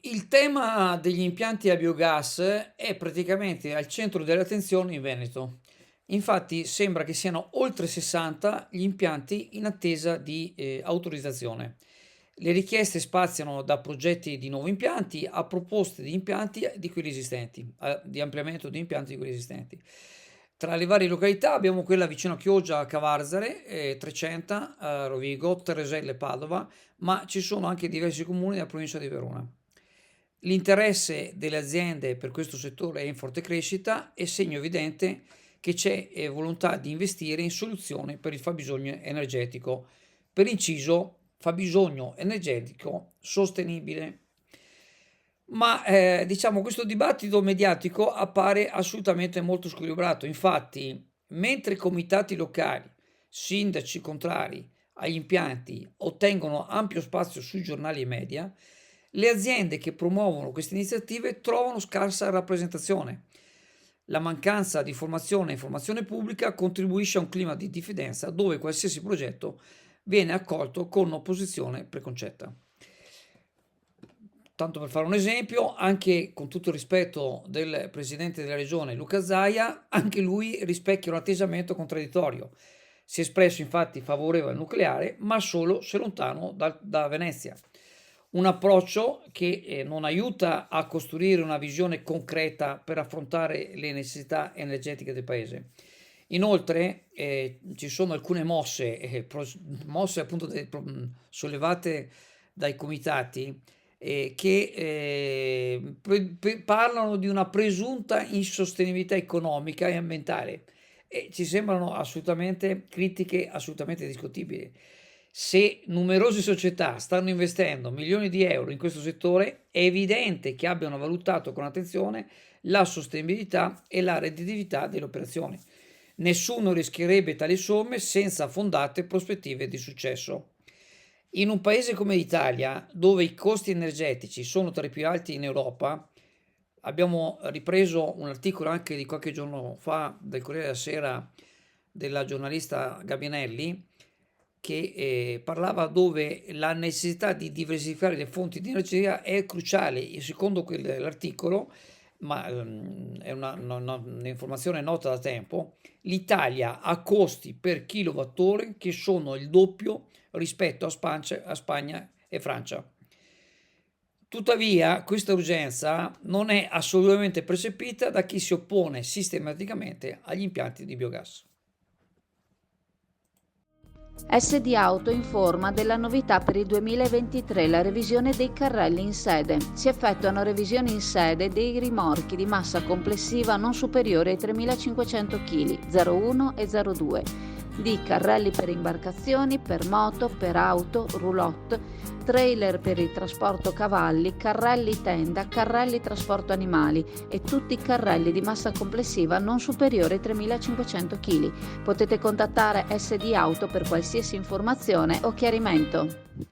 Il tema degli impianti a biogas è praticamente al centro dell'attenzione in Veneto. Infatti sembra che siano oltre 60 gli impianti in attesa di autorizzazione. Le richieste spaziano da progetti di nuovi impianti a proposte di impianti di quelli esistenti, di ampliamento di impianti di quelli esistenti. Tra le varie località abbiamo quella vicino a Chioggia, a Cavarzare, Trecenta, a Rovigo, Tereselle, Padova, ma ci sono anche diversi comuni della provincia di Verona. L'interesse delle aziende per questo settore è in forte crescita e segno evidente che c'è volontà di investire in soluzioni per il fabbisogno energetico, per inciso fabbisogno energetico sostenibile. Ma diciamo questo dibattito mediatico appare assolutamente molto squilibrato. Infatti, mentre comitati locali, sindaci contrari agli impianti ottengono ampio spazio sui giornali e media, le aziende che promuovono queste iniziative trovano scarsa rappresentazione. La mancanza di formazione e informazione pubblica contribuisce a un clima di diffidenza dove qualsiasi progetto viene accolto con opposizione preconcetta. Tanto per fare un esempio, anche con tutto il rispetto del presidente della regione Luca Zaia, anche lui rispecchia un atteggiamento contraddittorio. Si è espresso infatti favorevole al nucleare, ma solo se lontano da Venezia. Un approccio che non aiuta a costruire una visione concreta per affrontare le necessità energetiche del paese. Inoltre ci sono alcune mosse appunto sollevate dai comitati che parlano di una presunta insostenibilità economica e ambientale e ci sembrano assolutamente critiche assolutamente discutibili. Se numerose società stanno investendo milioni di euro in questo settore, è evidente che abbiano valutato con attenzione la sostenibilità e la redditività delle operazioni. Nessuno rischierebbe tali somme senza fondate prospettive di successo. In un paese come l'Italia, dove i costi energetici sono tra i più alti in Europa, abbiamo ripreso un articolo anche di qualche giorno fa del Corriere della Sera della giornalista Gabinelli che parlava dove la necessità di diversificare le fonti di energia è cruciale e secondo l'articolo, ma è un'informazione nota da tempo, l'Italia ha costi per kilowattora che sono il doppio rispetto a Spagna e Francia. Tuttavia, questa urgenza non è assolutamente percepita da chi si oppone sistematicamente agli impianti di biogas. SD Auto informa della novità per il 2023, la revisione dei carrelli in sede. Si effettuano revisioni in sede dei rimorchi di massa complessiva non superiore ai 3.500 kg, 01 e 02, di carrelli per imbarcazioni, per moto, per auto, roulotte, trailer per il trasporto cavalli, carrelli tenda, carrelli trasporto animali e tutti i carrelli di massa complessiva non superiore ai 3.500 kg. Potete contattare SD Auto per qualsiasi informazione o chiarimento.